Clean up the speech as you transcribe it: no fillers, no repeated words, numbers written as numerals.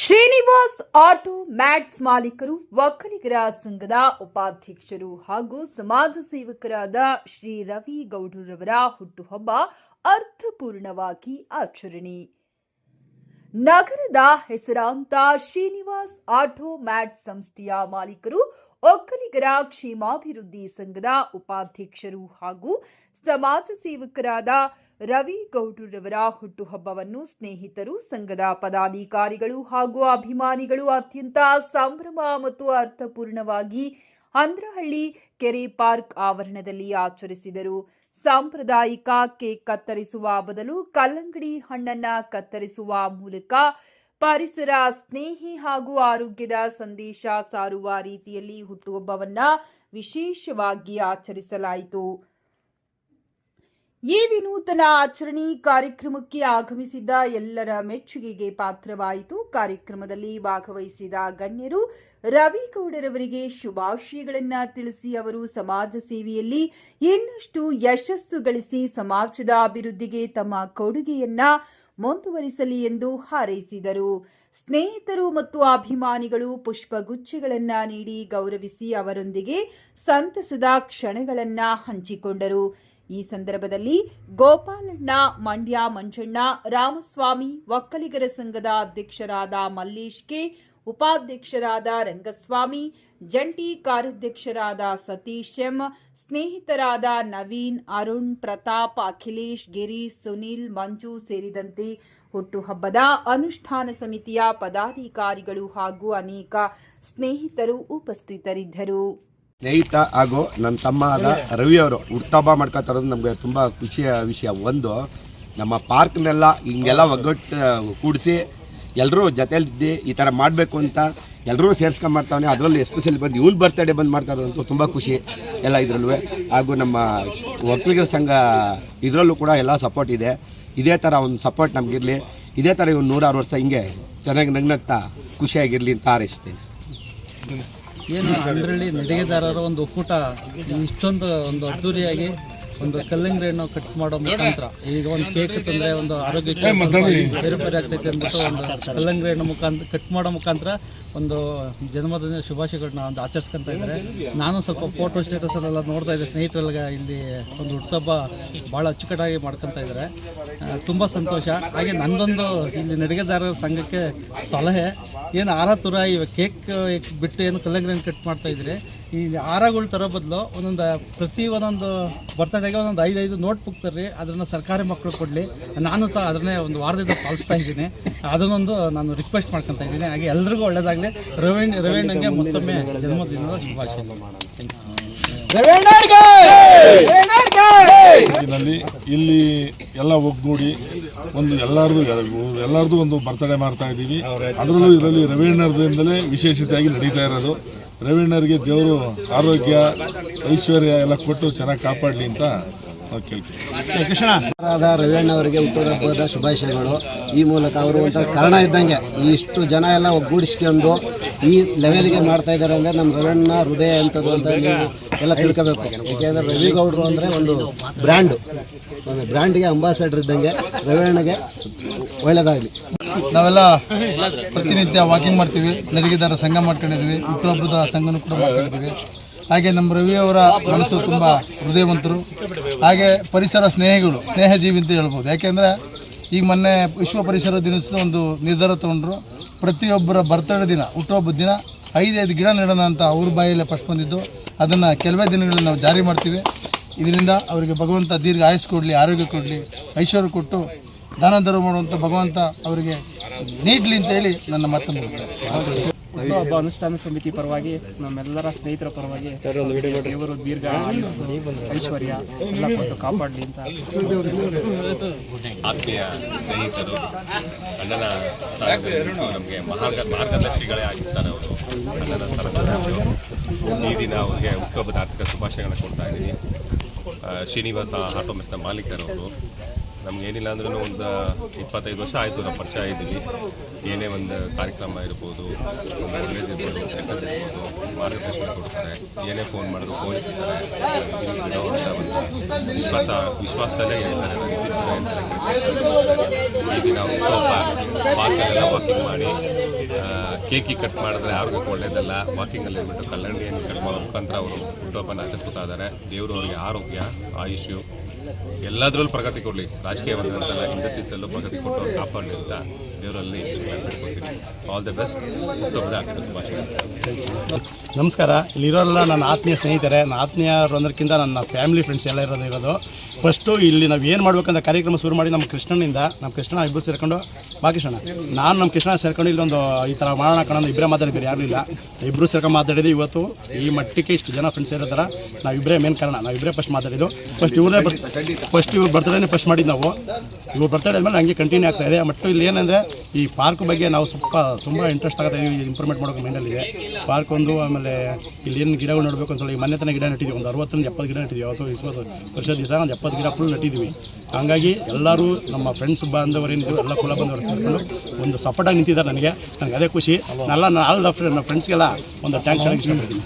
Srinivas auto mats ಮಾಲೀಕರು ಒಕ್ಕಲಿಗರ ಸಂಘದ ಉಪಾಧ್ಯಕ್ಷರು ಹಾಗೂ ಸಮಾಜ ಸೇವಕರಾದ ಶ್ರೀ ರವಿ ಗೌಡ್ರವರ ಹುಟ್ಟುಹಬ್ಬ ಅರ್ಥಪೂರ್ಣವಾಗಿ ಆಚರಣೆ. ನಗರದ ಹೆಸರಾಂತ ಶ್ರೀನಿವಾಸ್ ಆಟೋ ಮ್ಯಾಟ್ಸ್ ಸಂಸ್ಥೆಯ ಮಾಲೀಕರು ಒಕ್ಕಲಿಗರ ಕ್ಷೇಮಾಭಿವೃದ್ಧಿ ಸಂಘದ ಉಪಾಧ್ಯಕ್ಷರು ಹಾಗೂ ಸಮಾಜ ಸೇವಕರಾದ ರವಿ ಗೌಡ್ರವರ ಹುಟ್ಟುಹಬ್ಬವನ್ನು ಸ್ನೇಹಿತರು, ಸಂಘದ ಪದಾಧಿಕಾರಿಗಳು ಹಾಗೂ ಅಭಿಮಾನಿಗಳು ಅತ್ಯಂತ ಸಂಭ್ರಮ ಮತ್ತು ಅರ್ಥಪೂರ್ಣವಾಗಿ ಹಂದ್ರಹಳ್ಳಿ ಕೆರೆ ಪಾರ್ಕ್ ಆವರಣದಲ್ಲಿ ಆಚರಿಸಿದರು. ಸಾಂಪ್ರದಾಯಿಕ ಕೇಕ್ ಕತ್ತರಿಸುವ ಬದಲು ಕಲ್ಲಂಗಡಿ ಹಣ್ಣನ್ನ ಕತ್ತರಿಸುವ ಮೂಲಕ ಪರಿಸರ ಸ್ನೇಹಿ ಹಾಗೂ ಆರೋಗ್ಯದ ಸಂದೇಶ ಸಾರುವ ರೀತಿಯಲ್ಲಿ ಹುಟ್ಟುಹಬ್ಬವನ್ನ ವಿಶೇಷವಾಗಿ ಆಚರಿಸಲಾಯಿತು. ಈ ವಿನೂತನ ಆಚರಣೆ ಕಾರ್ಯಕ್ರಮಕ್ಕೆ ಆಗಮಿಸಿದ್ದ ಎಲ್ಲರ ಮೆಚ್ಚುಗೆಗೆ ಪಾತ್ರವಾಯಿತು. ಕಾರ್ಯಕ್ರಮದಲ್ಲಿ ಭಾಗವಹಿಸಿದ ಗಣ್ಯರು ರವಿಗೌಡರವರಿಗೆ ಶುಭಾಶಯಗಳನ್ನ ತಿಳಿಸಿ ಅವರು ಸಮಾಜ ಸೇವೆಯಲ್ಲಿ ಇನ್ನಷ್ಟು ಯಶಸ್ಸು ಗಳಿಸಿ ಸಮಾಜದ ಅಭಿವೃದ್ಧಿಗೆ ತಮ್ಮ ಕೊಡುಗೆಯನ್ನ ಮುಂದುವರಿಸಲಿ ಎಂದು ಹಾರೈಸಿದರು. ಸ್ನೇಹಿತರು ಮತ್ತು ಅಭಿಮಾನಿಗಳು ಪುಷ್ಪಗುಚ್ಛಗಳನ್ನ ನೀಡಿ ಗೌರವಿಸಿ ಅವರೊಂದಿಗೆ ಸಂತಸದ ಕ್ಷಣಗಳನ್ನ ಹಂಚಿಕೊಂಡರು. ಈ ಸಂದರ್ಭದಲ್ಲಿ ಗೋಪಾಲಣ್ಣ, ಮಂಡ್ಯ ಮಂಜಣ್ಣ, ರಾಮಸ್ವಾಮಿ, ಒಕ್ಕಲಿಗರ ಸಂಘದ ಅಧ್ಯಕ್ಷರಾದ ಮಲ್ಲೇಶ್ ಕೆ, ಉಪಾಧ್ಯಕ್ಷರಾದ ರಂಗಸ್ವಾಮಿ, ಜಂಟಿ ಕಾರ್ಯಾಧ್ಯಕ್ಷರಾದ ಸತೀಶ್ ಎಂ, ಸ್ನೇಹಿತರಾದ ನವೀನ್, ಅರುಣ್, ಪ್ರತಾಪ್, ಅಖಿಲೇಶ್, ಗಿರೀಶ್, ಸುನಿಲ್, ಮಂಜು ಸೇರಿದಂತೆ ಹುಟ್ಟುಹಬ್ಬದ ಅನುಷ್ಠಾನ ಸಮಿತಿಯ ಪದಾಧಿಕಾರಿಗಳು ಹಾಗೂ ಅನೇಕ ಸ್ನೇಹಿತರು ಉಪಸ್ಥಿತರಿದ್ದರು. ಸ್ನೇಹಿತ ಹಾಗೂ ನನ್ನ ತಮ್ಮ ಆದ ರವಿ ಅವರು ಹುಟ್ಟುಹಬ್ಬ ಮಾಡ್ಕೊತಾ ಇರೋದು ನಮಗೆ ತುಂಬ ಖುಷಿಯ ವಿಷಯ. ಒಂದು, ನಮ್ಮ ಪಾರ್ಕ್ನೆಲ್ಲ ಹಿಂಗೆಲ್ಲ ಒಗ್ಗಟ್ಟು ಕೂಡಿಸಿ ಎಲ್ಲರೂ ಜೊತೆಲಿದ್ದು ಈ ಥರ ಮಾಡಬೇಕು ಅಂತ ಎಲ್ಲರೂ ಸೇರಿಸ್ಕೊಂಡ್ಬರ್ತಾವೆ. ಅದರಲ್ಲೂ ಎಸ್ಪೆಷಲಿ ಬಂದು ಇವಳು ಬರ್ತಡೇ ಬಂದು ಮಾಡ್ತಾ ಇರೋದಂತೂ ತುಂಬ ಖುಷಿ ಎಲ್ಲ ಇದರಲ್ಲೂ. ಹಾಗೂ ನಮ್ಮ ಒಕ್ಕಲಿಗರ ಸಂಘ ಇದರಲ್ಲೂ ಕೂಡ ಎಲ್ಲ ಸಪೋರ್ಟ್ ಇದೆ. ಇದೇ ಥರ ಒಂದು ಸಪೋರ್ಟ್ ನಮಗಿರಲಿ. ಇದೇ ಥರ ಇವ್ನು 106 ವರ್ಷ ಹಿಂಗೆ ಚೆನ್ನಾಗಿ ನಗ್ನಗ್ತಾ ಖುಷಿಯಾಗಿರಲಿ ಅಂತ ಹಾರೈಸ್ತೀನಿ. ಏನು ಹಂದ್ರಳ್ಳಿ ನಡಿಗೆದಾರರ ಒಂದು ಒಕ್ಕೂಟ ಇಷ್ಟೊಂದು ಒಂದು ಅದ್ದೂರಿಯಾಗಿ ಒಂದು ಕಲ್ಲಂಗಡಿ ಹಣ್ಣು ಕಟ್ ಮಾಡೋ ಮುಖಾಂತರ, ಈಗ ಒಂದು ಕೇಕ್ ತಂದರೆ ಒಂದು ಆರೋಗ್ಯಕ್ಕೆ ಬೇರೆ ಬೇರೆ ಆಗ್ತೈತೆ ಅಂದ್ಬಿಟ್ಟು ಒಂದು ಕಲ್ಲಂಗಡಿ ಹಣ್ಣು ಕಟ್ ಮಾಡೋ ಮುಖಾಂತರ ಒಂದು ಜನ್ಮದಿನ ಶುಭಾಶಯಗಳನ್ನ ಒಂದು ಆಚರಿಸ್ಕೊತಾ ಇದ್ದಾರೆ. ನಾನು ಸ್ವಲ್ಪ ಫೋಟೋ ಸ್ಟೇಟಸಲ್ಲೆಲ್ಲ ನೋಡ್ತಾ ಇದ್ದೆ. ಸ್ನೇಹಿತರೆಲ್ಲ ಇಲ್ಲಿ ಒಂದು ಹುಟ್ಟುಹಬ್ಬ ಭಾಳ ಅಚ್ಚುಕಟ್ಟಾಗಿ ಮಾಡ್ಕೊತಾ ಇದ್ದಾರೆ. ತುಂಬ ಸಂತೋಷ. ಹಾಗೆ ನನ್ನದೊಂದು ಇಲ್ಲಿ ನಡಿಗೆದಾರರ ಸಂಘಕ್ಕೆ ಸಲಹೆ, ಏನು ಆರ ತುರಾಯಿ ಕೇಕ್ ಬಿಟ್ಟು ಏನು ಕಲ್ಲಂಗಡಿ ಹಣ್ಣು ಕಟ್ ಮಾಡ್ತಾ ಇದ್ರೆ, ಈ ಹಾರಗಳು ತರೋ ಬದಲು ಪ್ರತಿ ಒಂದೊಂದು ಬರ್ತಡೇಗೆ ಒಂದೊಂದು 5 ನೋಟ್ ಬುಕ್ ತರ್ರಿ, ಅದನ್ನು ಸರ್ಕಾರಿ ಮಕ್ಕಳು ಕೊಡಲಿ. ನಾನು ಸಹ ಅದನ್ನೇ ಒಂದು ವಾರದಿಂದ ಪಾಲಿಸ್ತಾ ಇದ್ದೀನಿ. ಅದನ್ನೊಂದು ನಾನು ರಿಕ್ವೆಸ್ಟ್ ಮಾಡ್ಕೊತಾ ಇದ್ದೀನಿ. ಹಾಗೆ ಎಲ್ರಿಗೂ ಒಳ್ಳೆಯದಾಗಲಿ. ರವೀಣ್ಣಂಗೆ ಮತ್ತೊಮ್ಮೆ ಜನ್ಮದಿನದ ಶುಭಾಶಯಗಳು. ಇಲ್ಲಿ ಎಲ್ಲ ಒಗ್ಗೂಡಿ ಒಂದು ಎಲ್ಲರದು ಒಂದು ಬರ್ತಡೇ ಮಾಡ್ತಾ ಇದ್ದೀವಿ. ಅದರಲ್ಲೂ ಇದರಲ್ಲಿ ರವೀಣ್ಣರದಿಂದಲೇ ವಿಶೇಷತೆಯಾಗಿ ನಡೀತಾ ಇರೋದು. ರವೀಣ್ಣರಿಗೆ ದೇವರು ಆರೋಗ್ಯ, ಐಶ್ವರ್ಯ ಎಲ್ಲ ಕೊಟ್ಟು ಚೆನ್ನಾಗಿ ಕಾಪಾಡಲಿ ಅಂತ ನಾವು ಕೇಳ್ತೀವಿ. ರವೀಣ್ಣ ಅವರಿಗೆ ಹುಟ್ಟುಹಬ್ಬದ ಶುಭಾಶಯಗಳು. ಈ ಮೂಲಕ ಅವರು ಒಂಥರ ಕಾರಣ ಇದ್ದಂಗೆ ಇಷ್ಟು ಜನ ಎಲ್ಲ ಒಗ್ಗೂಡಿಸ್ಕೊಂಡು ಈ ಲೆವೆಲ್ಗೆ ಮಾಡ್ತಾ ಇದ್ದಾರೆ ಅಂದರೆ ನಮ್ಮ ರವೀಣ್ಣ ಹೃದಯ ಎಂಥದ್ದು ಅಂತ ನೀವು ಎಲ್ಲ ತಿಳ್ಕೋಬೇಕು. ಏಕೆಂದರೆ ರವಿ ಗೌಡ್ರು ಅಂದರೆ ಒಂದು ಬ್ರ್ಯಾಂಡ್ಗೆ ಅಂಬಾಸಡರ್ ಇದ್ದಂಗೆ. ರವೀಣ್ಣಗೆ ಒಳ್ಳೆಯದಾಗಲಿ. ನಾವೆಲ್ಲ ಪ್ರತಿನಿತ್ಯ ವಾಕಿಂಗ್ ಮಾಡ್ತೀವಿ, ನಡಿಗೆದಾರ ಸಂಘ ಮಾಡ್ಕೊಂಡಿದ್ದೀವಿ, ಹುಟ್ಟುಹಬ್ಬದ ಸಂಘನೂ ಕೂಡ ಮಾಡ್ಕೊಂಡಿದ್ದೀವಿ. ಹಾಗೆ ನಮ್ಮ ರವಿಯವರ ಮನಸ್ಸು ತುಂಬ ಹೃದಯವಂತರು. ಹಾಗೆ ಪರಿಸರ ಸ್ನೇಹಜೀವಿ ಅಂತ ಹೇಳ್ಬೋದು. ಯಾಕೆಂದರೆ ಈಗ ಮೊನ್ನೆ ವಿಶ್ವ ಪರಿಸರ ದಿನದ ಒಂದು ನಿರ್ಧಾರ ತೊಗೊಂಡ್ರು. ಪ್ರತಿಯೊಬ್ಬರ ಬರ್ತಡೇ ದಿನ, ಹುಟ್ಟುಹಬ್ಬದ ದಿನ 5 ಗಿಡ ನೆಡೋಣ ಅಂತ ಅವ್ರ ಬಾಯಲ್ಲೇ ಫಸ್ಟ್ ಬಂದಿದ್ದು. ಅದನ್ನು ಕೆಲವೇ ದಿನಗಳಲ್ಲಿ ನಾವು ಜಾರಿ ಮಾಡ್ತೀವಿ. ಇದರಿಂದ ಅವರಿಗೆ ಭಗವಂತ ದೀರ್ಘ ಆಯಸ್ಸು ಕೊಡಲಿ, ಆರೋಗ್ಯ ಕೊಡಲಿ, ಐಶ್ವರ್ಯ ಕೊಟ್ಟು ದಾನ ಧರ್ಮ ಮಾಡುವಂಥ ಭಗವಂತ ಅವರಿಗೆ ನೀಡಲಿ ಅಂತ ಹೇಳಿ ನನ್ನ ಮಾತು ಮುಗಿಸ್ತೇನೆ. ಹುಟ್ಟುಹಬ್ಬ ಅನುಷ್ಠಾನ ಸಮಿತಿ ಪರವಾಗಿ, ನಮ್ಮೆಲ್ಲರ ಸ್ನೇಹಿತರ ಪರವಾಗಿ ದೇವರು ದೀರ್ಘ ಆಯುಸ್ಸು, ಐಶ್ವರ್ಯ ಎಲ್ಲ ಕೊಟ್ಟು ಕಾಪಾಡಲಿ ಅಂತ. ಆತ್ಮೀಯ ಸ್ನೇಹಿತರು, ಅಣ್ಣನ ನಮಗೆ ಮಾರ್ಗದರ್ಶಿಗಳೇ ಆಗಿರ್ತಾರೆ ಅವರು. ಅಣ್ಣನ ಸ್ಥಳದಲ್ಲಿ ಈ ದಿನ ಅವರಿಗೆ ಹುಟ್ಟುಹಬ್ಬದ ಆರ್ಥಿಕ ಶುಭಾಶಯಗಳನ್ನು ಕೊಡ್ತಾ ಇದ್ದೀನಿ. ಶ್ರೀನಿವಾಸ ಆಟೋ ಮೆಸ್ನ ಮಾಲೀಕರವರು. ನಮಗೇನಿಲ್ಲ ಅಂದ್ರೂ ಒಂದು 25 ವರ್ಷ ಆಯಿತು ನಾವು ಪರಿಚಯ ಇದ್ದೀವಿ. ಏನೇ ಒಂದು ಕಾರ್ಯಕ್ರಮ ಇರ್ಬೋದು, ಒಂದು ಒಳ್ಳೆಯದಿರ್ಬೋದು, ಕೆಟ್ಟದಿರ್ಬೋದು, ಮಾರ್ಗದರ್ಶನ ಕೊಡ್ತಾರೆ. ಏನೇ ಫೋನ್ ಮಾಡಿದ್ರು ಫೋನ್ ಇರ್ತಾರೆ. ಒಂದು ವಿಶ್ವಾಸದಲ್ಲೇ ಹೇಳ್ತಾರೆ. ಈ ದಿನ ಪಾರ್ಕಲ್ಲೆಲ್ಲ ವಾಕಿಂಗ್ ಮಾಡಿ ಕೇಕಿ ಕಟ್ ಮಾಡಿದ್ರೆ ಆರೋಗ್ಯಕ್ಕೆ ಒಳ್ಳೇದಲ್ಲ, ವಾಕಿಂಗಲ್ಲಿ ಹೇಳ್ಬಿಟ್ಟು ಕಲ್ಲಂಡಿಯನ್ನು ಕಟ್ ಮಾಡೋ ಮುಖಾಂತರ ಅವರು ಹುಟ್ಟುಹಬ್ಬನ ಆಚರಿಸ್ತಾ ಇದ್ದಾರೆ. ದೇವರು ಅವರಿಗೆ ಆರೋಗ್ಯ, ಆಯುಷ್ಯು ಎಲ್ಲದರಲ್ಲೂ ಪ್ರಗತಿ ಕೊಡಲಿ. ರಾಜಕೀಯ ಬಂದಂತೆಲ್ಲ ಇಂಡಸ್ಟ್ರೀಸಲ್ಲೂ ಪ್ರಗತಿ ಕೊಟ್ಟು ಅವ್ರು ಕಾಪಾಡಲಿ ಅಂತ ದೇವರಲ್ಲಿ ಬೇಡ್ಕೊಳ್ತೀನಿ. All the best. ಹುಟ್ಟುಹಬ್ಬದ ಆರ್ಥಿಕ ಶುಭಾಶಯಗಳು. ನಮಸ್ಕಾರ. ಇಲ್ಲಿರೋಲ್ಲ ನನ್ನ ಆತ್ಮೀಯ ಸ್ನೇಹಿತರೆ, ನನ್ನ ಆತ್ಮೀಯರು ಅನ್ನೋದಕ್ಕಿಂತ ನನ್ನ ಫ್ಯಾಮಿಲಿ ಫ್ರೆಂಡ್ಸ್ ಎಲ್ಲ ಇರೋದು. ಫಸ್ಟು ಇಲ್ಲಿ ನಾವು ಏನು ಮಾಡ್ಬೇಕಂತ ಕಾರ್ಯಕ್ರಮ ಶುರು ಮಾಡಿ ನಮ್ಮ ಕೃಷ್ಣನಿಂದ, ನಮ್ಮ ಕೃಷ್ಣ ಇಬ್ಬರು ಸೇರ್ಕೊಂಡು, ಬಾ ಕೃಷ್ಣ, ನಾನು ನಮ್ಮ ಕೃಷ್ಣ ಸೇರ್ಕೊಂಡು ಇಲ್ಲೊಂದು ಈ ಥರ ಮಾಡೋಣ ಕಣ, ಇಬ್ಬರೇ ಮಾತಾಡಿದ್ದೀರಿ, ಯಾರೂ ಇಲ್ಲ, ಇಬ್ಬರು ಸೇರ್ಕೊಂಡು ಮಾತಾಡಿದ್ವಿ. ಇವತ್ತು ಈ ಮಟ್ಟಿಗೆ ಇಷ್ಟು ಜನ ಫ್ರೆಂಡ್ಸ್ ಇರೋ ಥರ ನಾವಿಬ್ಬರೇ ಮೇನ್ ಕಾರಣ, ನಾವಿಬ್ಬರೇ ಫಸ್ಟ್ ಮಾತಾಡಿದ್ದು. ಫಸ್ಟ್ ಇವ್ರು ಬರ್ತಡೇನೇ ಫಸ್ಟ್ ಮಾಡಿದ್ದು ನಾವು. ಇವ್ರು ಬರ್ತಡೇ ಆದಮೇಲೆ ಹಂಗೆ ಕಂಟಿನ್ಯೂ ಆಗ್ತಾ ಇದೆ. ಮತ್ತು ಇಲ್ಲಿ ಏನಂದರೆ ಈ ಪಾರ್ಕ್ ಬಗ್ಗೆ ನಾವು ತುಂಬ ಇಂಟ್ರೆಸ್ಟ್ ಆಗುತ್ತೆ, ಇಂಪ್ರೂವ್ಮೆಂಟ್ ಮಾಡೋಕೆ ಮೈಂಡಲ್ಲಿದೆ. ಪಾರ್ಕ್ ಒಂದು, ಆಮೇಲೆ ಇಲ್ಲಿ ಏನು ಗಿಡಗಳು ನೋಡಬೇಕು ಅಂತ ಈ ಮೊನ್ನೆ ತನಕ ಗಿಡ ನೆಟ್ಟಿದ್ದೀವಿ, ಒಂದು 60-70 ಗಿಡ ನೆಟ್ಟಿದ್ದೀವಿ. ಅವತ್ತು 20 ವರ್ಷ ದಿವಸ ಒಂದು 70 ಗಿಡ ಫುಲ್ ನೆಟ್ಟಿದ್ದೀವಿ. ಹಾಗಾಗಿ ಎಲ್ಲರೂ ನಮ್ಮ ಫ್ರೆಂಡ್ಸ್ ಬಾಂಧವರೇನಿದ್ರು ಎಲ್ಲ ಕುಲ ಬಂದವರು ಸೇರಿಕೊಂಡು ಒಂದು ಸಪೋರ್ಟಾಗಿ ನಿಂತಿದ್ದಾರೆ. ನನಗೆ ಅದೇ ಖುಷಿ. ಆಲ್ ದ ಫ್ರೆಂಡ್ಸ್ಗೆಲ್ಲ ಒಂದು ಥ್ಯಾಂಕ್ಸ್ ಹೇಳಕ್ಕೆ ಇಷ್ಟಪಡ್ತೀನಿ.